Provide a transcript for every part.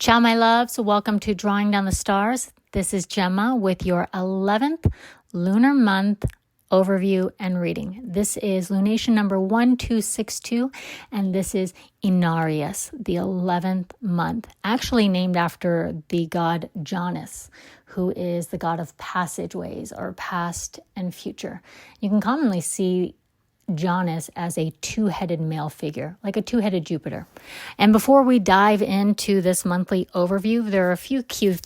Ciao, my loves. Welcome to Drawing Down the Stars. This is Gemma with your 11th lunar month overview and reading. This is lunation number 1262, and this is Inarius, the 11th month, actually named after the god Janus, who is the god of passageways or past and future. You can commonly see Janus as a two-headed male figure, like a two-headed Jupiter. And before we dive into this monthly overview, there are a few key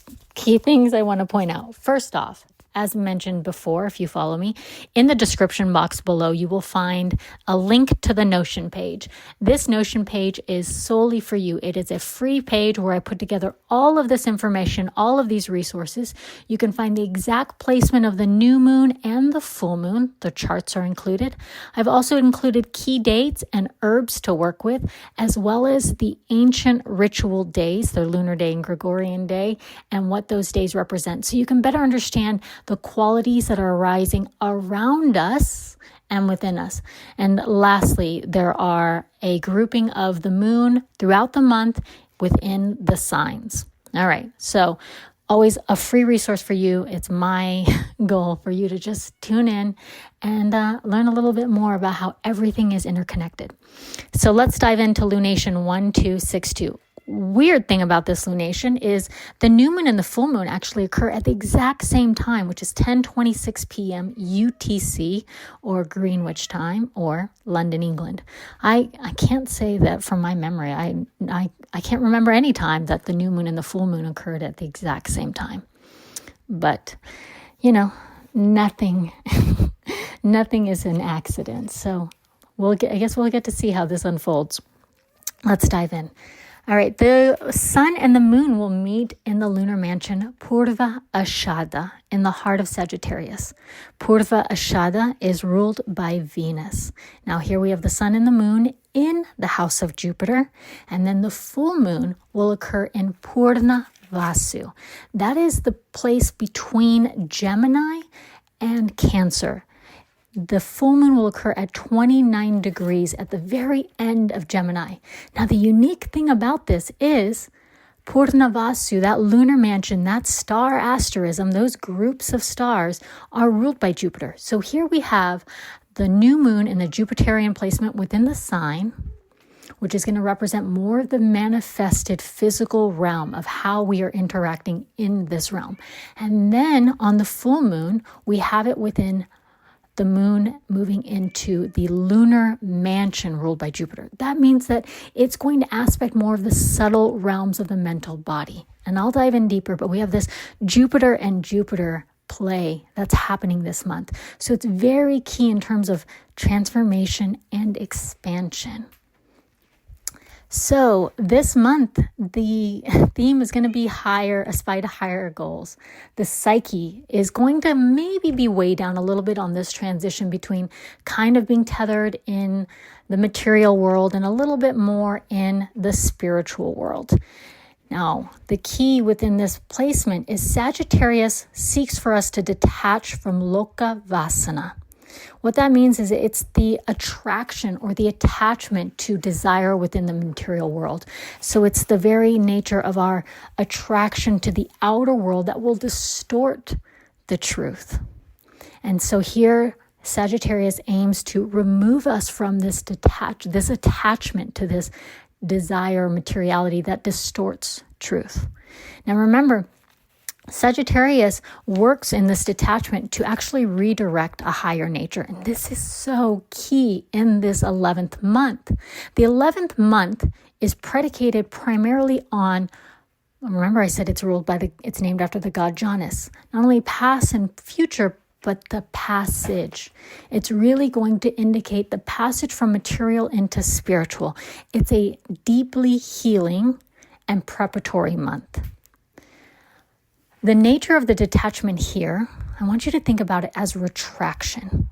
things I want to point out. First off, as mentioned before, if you follow me, in the description box below, you will find a link to the Notion page. This Notion page is solely for you. It is a free page where I put together all of this information, all of these resources. You can find the exact placement of the new moon and the full moon. The charts are included. I've also included key dates and herbs to work with, as well as the ancient ritual days, the lunar day and Gregorian day, and what those days represent. So you can better understand the qualities that are arising around us and within us. And lastly, there are a grouping of the moon throughout the month within the signs. All right, so always a free resource for you. It's my goal for you to just tune in and learn a little bit more about how everything is interconnected. So let's dive into lunation 1262. Weird thing about this lunation is the new moon and the full moon actually occur at the exact same time, which is 10:26 p.m. UTC, or Greenwich time, or London, England. I can't say that from my memory. I can't remember any time that the new moon and the full moon occurred at the exact same time. But, nothing is an accident. So I guess we'll get to see how this unfolds. Let's dive in. All right, the sun and the moon will meet in the lunar mansion Purva Ashada in the heart of Sagittarius. Purva Ashada is ruled by Venus. Now here we have the sun and the moon in the house of Jupiter, and then the full moon will occur in Purna Vasu. That is the place between Gemini and Cancer. The full moon will occur at 29 degrees at the very end of Gemini. Now, the unique thing about this is Purnavasu, that lunar mansion, that star asterism, those groups of stars are ruled by Jupiter. So here we have the new moon in the Jupiterian placement within the sign, which is going to represent more of the manifested physical realm of how we are interacting in this realm. And then on the full moon, we have it within the moon moving into the lunar mansion ruled by Jupiter. That means that it's going to aspect more of the subtle realms of the mental body. And I'll dive in deeper, but we have this Jupiter and Jupiter play that's happening this month. So it's very key in terms of transformation and expansion. So this month, the theme is going to be aspire to higher goals. The psyche is going to maybe be weighed down a little bit on this transition between kind of being tethered in the material world and a little bit more in the spiritual world. Now, the key within this placement is Sagittarius seeks for us to detach from Loka Vasana. What that means is it's the attraction or the attachment to desire within the material world. So it's the very nature of our attraction to the outer world that will distort the truth. And so here, Sagittarius aims to remove us from this attachment to this desire materiality that distorts truth. Now remember, Sagittarius works in this detachment to actually redirect a higher nature. And this is so key in this 11th month. The 11th month is predicated primarily on, remember I said it's named after the god Janus. Not only past and future, but the passage. It's really going to indicate the passage from material into spiritual. It's a deeply healing and preparatory month. The nature of the detachment here, I want you to think about it as retraction.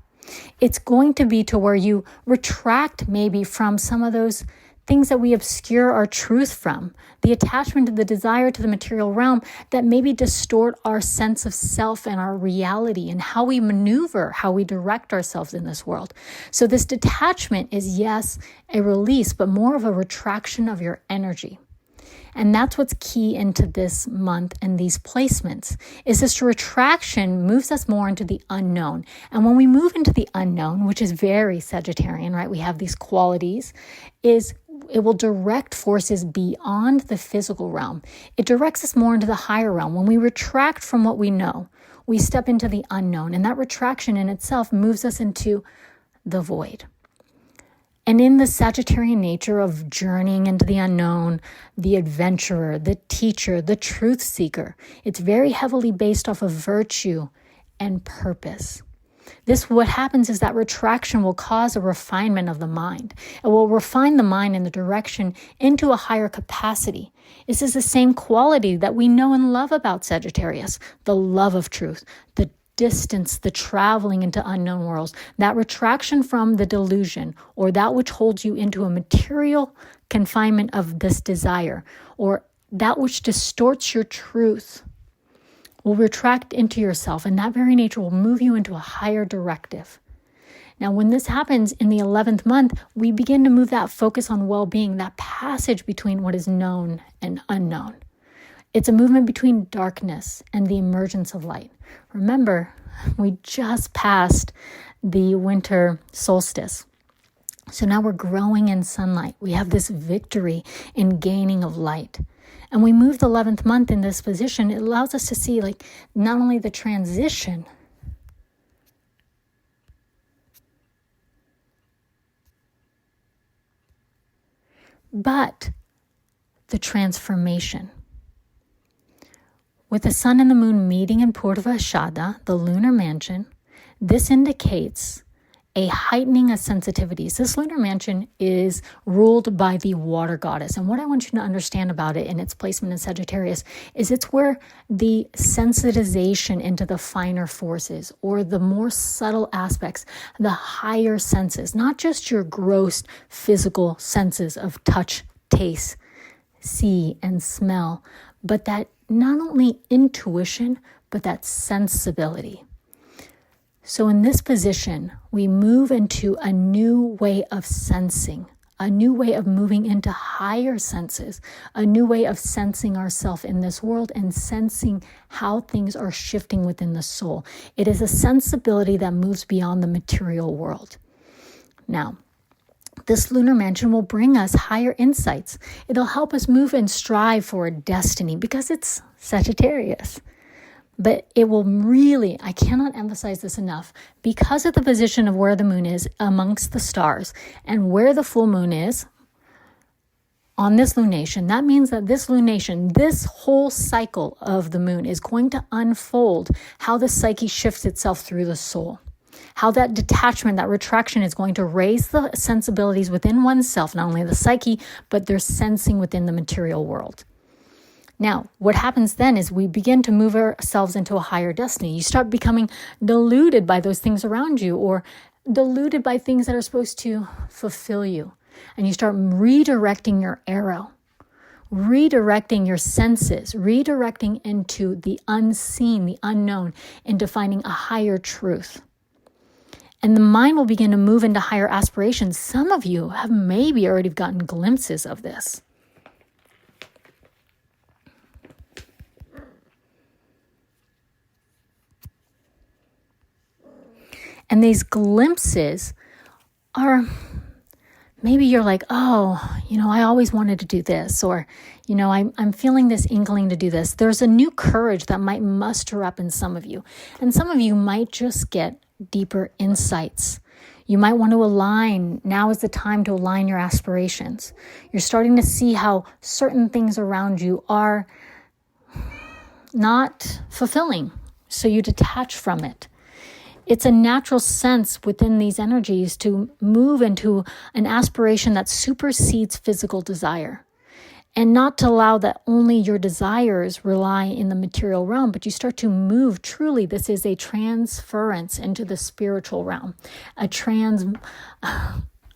It's going to be to where you retract maybe from some of those things that we obscure our truth from, the attachment to the desire to the material realm that maybe distort our sense of self and our reality and how we maneuver, how we direct ourselves in this world. So this detachment is, yes, a release, but more of a retraction of your energy. And that's what's key into this month and these placements, is this retraction moves us more into the unknown. And when we move into the unknown, which is very Sagittarian, right? We have these qualities, is it will direct forces beyond the physical realm. It directs us more into the higher realm. When we retract from what we know, we step into the unknown. And that retraction in itself moves us into the void. And in the Sagittarian nature of journeying into the unknown, the adventurer, the teacher, the truth seeker, it's very heavily based off of virtue and purpose. What happens is that retraction will cause a refinement of the mind. It will refine the mind in the direction into a higher capacity. This is the same quality that we know and love about Sagittarius, the love of truth, the distance, the traveling into unknown worlds, that retraction from the delusion or that which holds you into a material confinement of this desire, or that which distorts your truth, will retract into yourself, and that very nature will move you into a higher directive. Now, when this happens in the 11th month, we begin to move that focus on well-being, that passage between what is known and unknown. It's a movement between darkness and the emergence of light. Remember, we just passed the winter solstice. So now we're growing in sunlight. We have this victory in gaining of light. And we move the 11th month in this position. It allows us to see not only the transition, but the transformation. With the sun and the moon meeting in Purva Ashada, the lunar mansion, this indicates a heightening of sensitivities. This lunar mansion is ruled by the water goddess. And what I want you to understand about it in its placement in Sagittarius is it's where the sensitization into the finer forces or the more subtle aspects, the higher senses, not just your gross physical senses of touch, taste, see, and smell, but that not only intuition, but that sensibility. So in this position, we move into a new way of sensing, a new way of moving into higher senses, a new way of sensing ourselves in this world and sensing how things are shifting within the soul. It is a sensibility that moves beyond the material world. Now, this lunar mansion will bring us higher insights. It'll help us move and strive for a destiny because it's Sagittarius. But it will really, I cannot emphasize this enough, because of the position of where the moon is amongst the stars and where the full moon is on this lunation, that means that this lunation, this whole cycle of the moon is going to unfold how the psyche shifts itself through the soul. How that detachment, that retraction is going to raise the sensibilities within oneself, not only the psyche, but their sensing within the material world. Now, what happens then is we begin to move ourselves into a higher destiny. You start becoming deluded by those things around you or deluded by things that are supposed to fulfill you. And you start redirecting your arrow, redirecting your senses, redirecting into the unseen, the unknown, into finding a higher truth. And the mind will begin to move into higher aspirations. Some of you have maybe already gotten glimpses of this. And these glimpses are, maybe you're like, oh, I always wanted to do this, or, I'm feeling this inkling to do this. There's a new courage that might muster up in some of you. And some of you might just get deeper insights. You might want to align. Now is the time to align your aspirations. You're starting to see how certain things around you are not fulfilling. So you detach from it. It's a natural sense within these energies to move into an aspiration that supersedes physical desire. And not to allow that only your desires rely in the material realm, but you start to move truly. This is a transference into the spiritual realm, a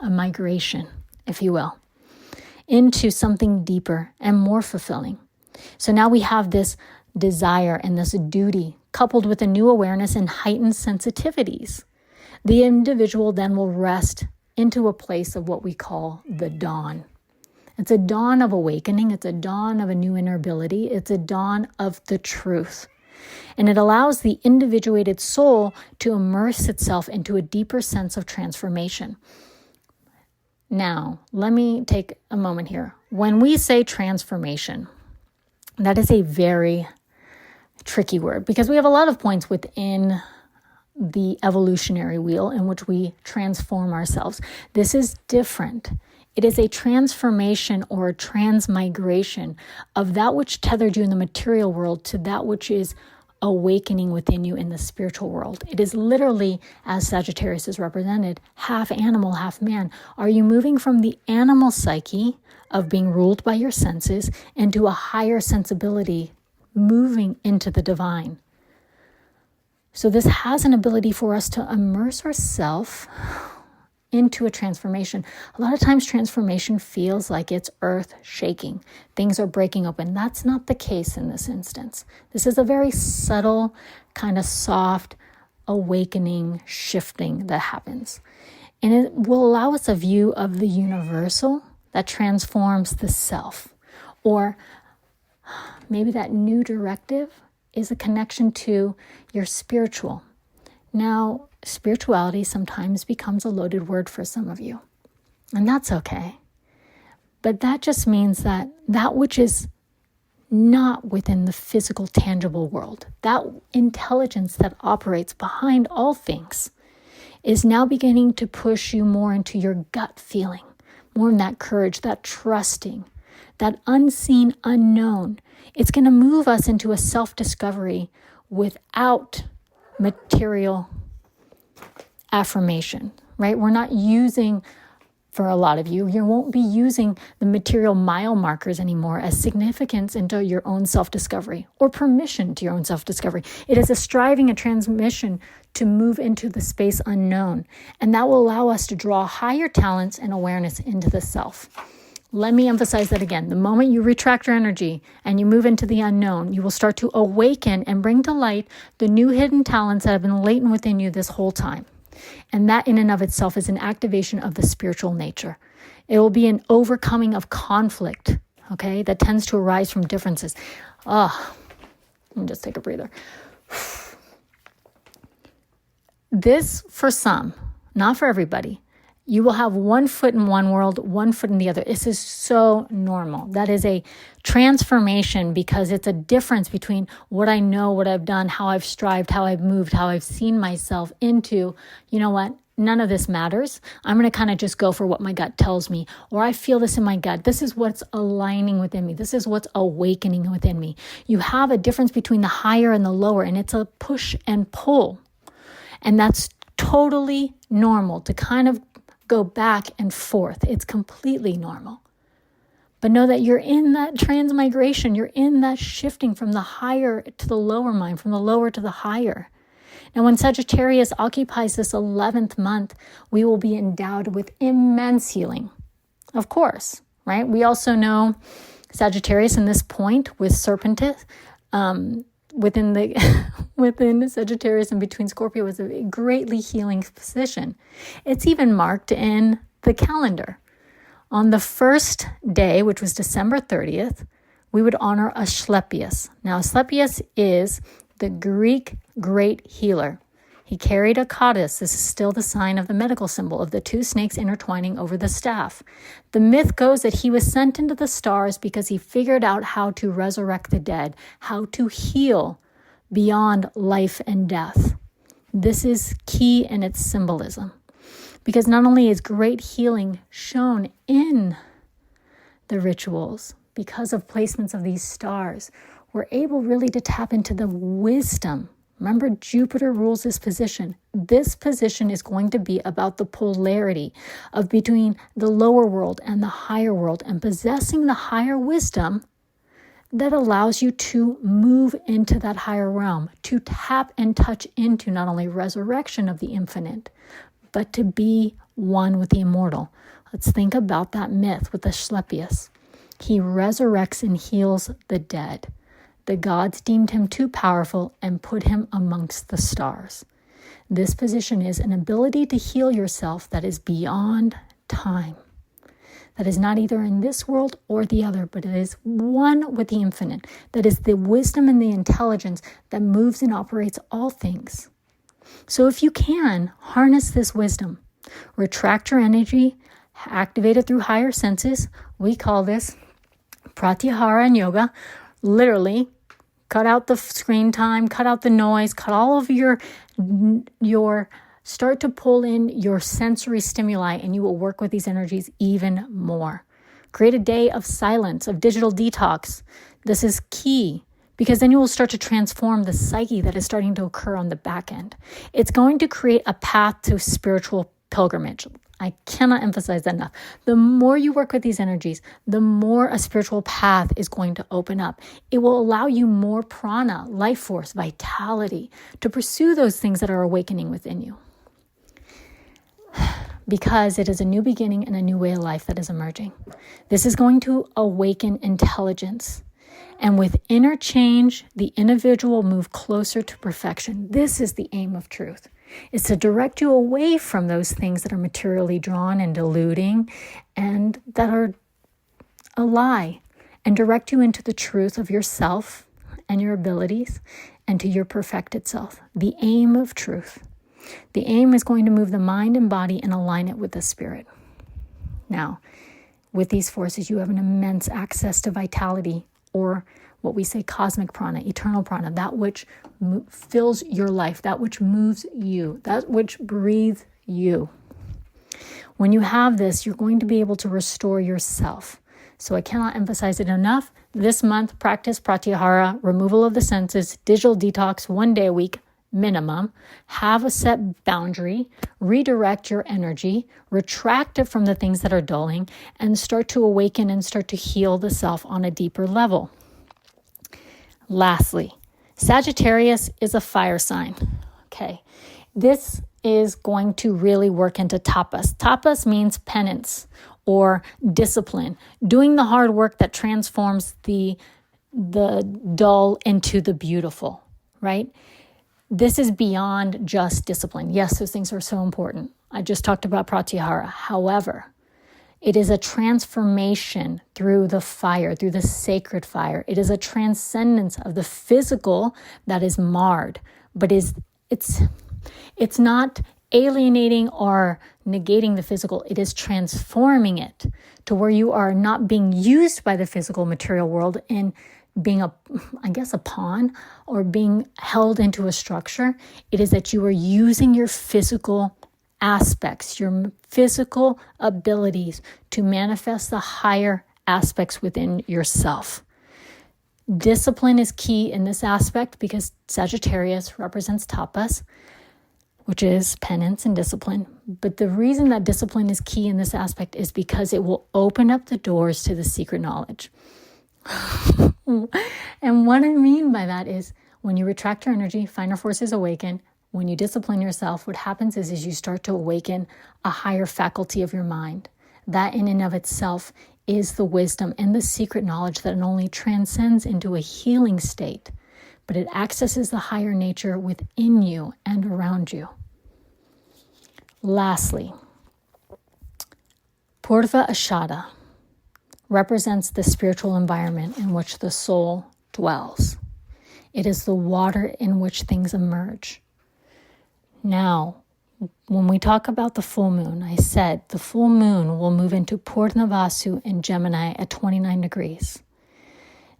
migration, if you will, into something deeper and more fulfilling. So now we have this desire and this duty coupled with a new awareness and heightened sensitivities. The individual then will rest into a place of what we call the dawn. It's a dawn of awakening. It's a dawn of a new inner ability. It's a dawn of the truth. And it allows the individuated soul to immerse itself into a deeper sense of transformation. Now, let me take a moment here. When we say transformation, that is a very tricky word because we have a lot of points within the evolutionary wheel in which we transform ourselves. This is different. It is a transformation or a transmigration of that which tethered you in the material world to that which is awakening within you in the spiritual world. It is literally, as Sagittarius is represented, half animal, half man. Are you moving from the animal psyche of being ruled by your senses into a higher sensibility, moving into the divine? So this has an ability for us to immerse ourselves into a transformation. A lot of times transformation feels like it's earth shaking. Things are breaking open. That's not the case in this instance. This is a very subtle, kind of soft awakening, shifting that happens. And it will allow us a view of the universal that transforms the self. Or maybe that new directive is a connection to your spiritual. Now, spirituality sometimes becomes a loaded word for some of you, and that's okay. But that just means that which is not within the physical, tangible world, that intelligence that operates behind all things, is now beginning to push you more into your gut feeling, more in that courage, that trusting, that unseen, unknown. It's going to move us into a self-discovery without material affirmation, right? We're not using, for a lot of you won't be using the material mile markers anymore as significance into your own self-discovery or permission to your own self-discovery. It is a striving, a transmission to move into the space unknown. And that will allow us to draw higher talents and awareness into the self. Let me emphasize that again. The moment you retract your energy and you move into the unknown, you will start to awaken and bring to light the new hidden talents that have been latent within you this whole time. And that in and of itself is an activation of the spiritual nature. It will be an overcoming of conflict, okay, that tends to arise from differences. Let me just take a breather. This, for some, not for everybody, you will have 1 foot in one world, 1 foot in the other. This is so normal. That is a transformation because it's a difference between what I know, what I've done, how I've strived, how I've moved, how I've seen myself into, you know what, none of this matters. I'm going to kind of just go for what my gut tells me, or I feel this in my gut. This is what's aligning within me. This is what's awakening within me. You have a difference between the higher and the lower, and it's a push and pull. And that's totally normal to kind of go back and forth. It's completely normal. But know that you're in that transmigration. You're in that shifting from the higher to the lower mind, from the lower to the higher. Now, when Sagittarius occupies this 11th month, we will be endowed with immense healing. Of course, right? We also know Sagittarius in this point with Serpentis, within Sagittarius and between Scorpio is a greatly healing position. It's even marked in the calendar. On the first day, which was December 30th, we would honor Asclepius. Now, Asclepius is the Greek great healer. He carried a cautus. This is still the sign of the medical symbol of the 2 snakes intertwining over the staff. The myth goes that he was sent into the stars because he figured out how to resurrect the dead, how to heal beyond life and death. This is key in its symbolism, because not only is great healing shown in the rituals, because of placements of these stars, we're able really to tap into the wisdom. Remember, Jupiter rules this position. This position is going to be about the polarity of between the lower world and the higher world, and possessing the higher wisdom that allows you to move into that higher realm, to tap and touch into not only resurrection of the infinite, but to be one with the immortal. Let's think about that myth with Asclepius. He resurrects and heals the dead. The gods deemed him too powerful and put him amongst the stars. This position is an ability to heal yourself that is beyond time, that is not either in this world or the other, but it is one with the infinite. That is the wisdom and the intelligence that moves and operates all things. So if you can, harness this wisdom. Retract your energy, activate it through higher senses. We call this pratyahara in yoga. Literally, cut out the screen time, cut out the noise, cut all of your start to pull in your sensory stimuli, and you will work with these energies even more. Create a day of silence, of digital detox. This is key, because then you will start to transform the psyche that is starting to occur on the back end. It's going to create a path to spiritual pilgrimage. I cannot emphasize that enough. The more you work with these energies, the more a spiritual path is going to open up. It will allow you more prana, life force, vitality to pursue those things that are awakening within you. Because it is a new beginning and a new way of life that is emerging. This is going to awaken intelligence. And with inner change, the individual will move closer to perfection. This is the aim of truth. It's to direct you away from those things that are materially drawn and deluding and that are a lie, and direct you into the truth of yourself and your abilities and to your perfected self. The aim of truth. The aim is going to move the mind and body and align it with the spirit. Now, with these forces, you have an immense access to vitality, or what we say cosmic prana, eternal prana, that which fills your life, that which moves you, that which breathes you. When you have this, you're going to be able to restore yourself. So I cannot emphasize it enough. This month, practice pratyahara, removal of the senses, digital detox, 1 day a week minimum. Have a set boundary, redirect your energy, retract it from the things that are dulling, and start to awaken and start to heal the self on a deeper level. Lastly, Sagittarius is a fire sign. Okay, this is going to really work into tapas. Tapas means penance or discipline, doing the hard work that transforms the dull into the beautiful, right? This is beyond just discipline. Yes, those things are so important. I just talked about pratyahara. However, it is a transformation through the fire, through the sacred fire. It is a transcendence of the physical that is marred, but it's not alienating or negating the physical. It is transforming it to where you are not being used by the physical material world and being a pawn or being held into a structure. It is that you are using your physical aspects, your physical abilities to manifest the higher aspects within yourself. Discipline is key in this aspect because Sagittarius represents tapas, which is penance and discipline. But the reason that discipline is key in this aspect is because it will open up the doors to the secret knowledge. And what I mean by that is when you retract your energy, finer forces awaken. When you discipline yourself, what happens is you start to awaken a higher faculty of your mind. That in and of itself is the wisdom and the secret knowledge that not only transcends into a healing state, but it accesses the higher nature within you and around you. Lastly, Purva Ashada represents the spiritual environment in which the soul dwells. It is the water in which things emerge. Now, when we talk about the full moon, I said the full moon will move into Purnavasu in Gemini at 29 degrees.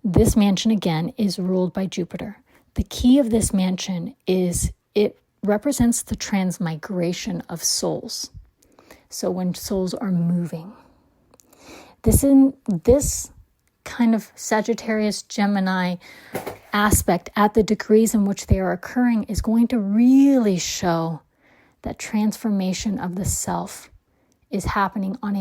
This mansion, again, is ruled by Jupiter. The key of this mansion is it represents the transmigration of souls. So when souls are moving. This kind of Sagittarius Gemini aspect at the degrees in which they are occurring is going to really show that transformation of the self is happening on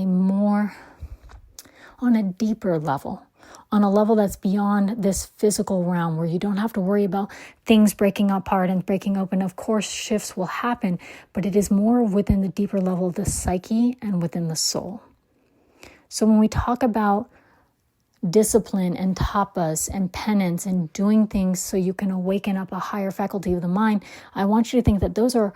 a deeper level, on a level that's beyond this physical realm where you don't have to worry about things breaking apart and breaking open. Of course, shifts will happen, but it is more within the deeper level of the psyche and within the soul. So when we talk about discipline and tapas and penance and doing things so you can awaken up a higher faculty of the mind, I want you to think that those are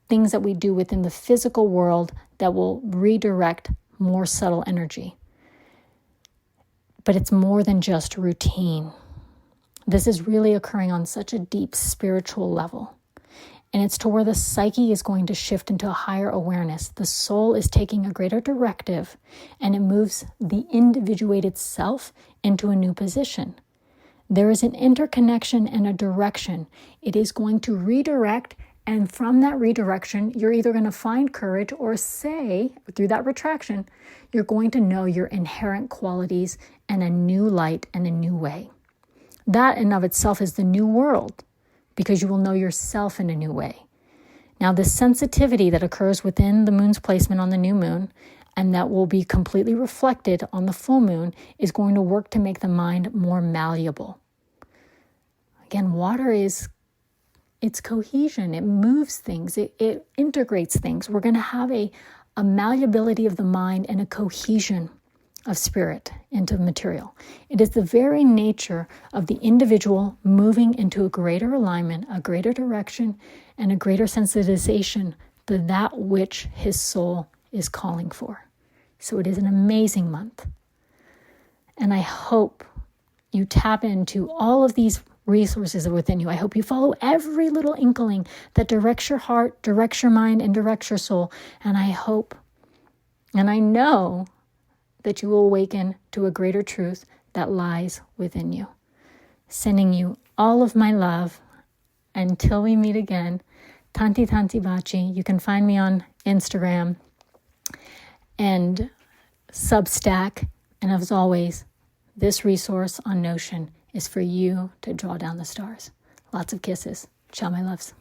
things that we do within the physical world that will redirect more subtle energy. But it's more than just routine. This is really occurring on such a deep spiritual level. And it's to where the psyche is going to shift into a higher awareness. The soul is taking a greater directive, and it moves the individuated self into a new position. There is an interconnection and a direction. It is going to redirect, and from that redirection, you're either going to find courage or say, through that retraction, you're going to know your inherent qualities and a new light and a new way. That in of itself is the new world, because you will know yourself in a new way. Now, the sensitivity that occurs within the moon's placement on the new moon, and that will be completely reflected on the full moon, is going to work to make the mind more malleable. Again, water is, it's cohesion. It moves things. It integrates things. We're going to have a malleability of the mind and a cohesion of spirit into material. It is the very nature of the individual moving into a greater alignment, a greater direction, and a greater sensitization to that which his soul is calling for. So it is an amazing month. And I hope you tap into all of these resources within you. I hope you follow every little inkling that directs your heart, directs your mind, and directs your soul. And I hope, and I know, that you will awaken to a greater truth that lies within you. Sending you all of my love. Until we meet again, Tanti Tanti Baci. You can find me on Instagram and Substack. And as always, this resource on Notion is for you to draw down the stars. Lots of kisses. Ciao, my loves.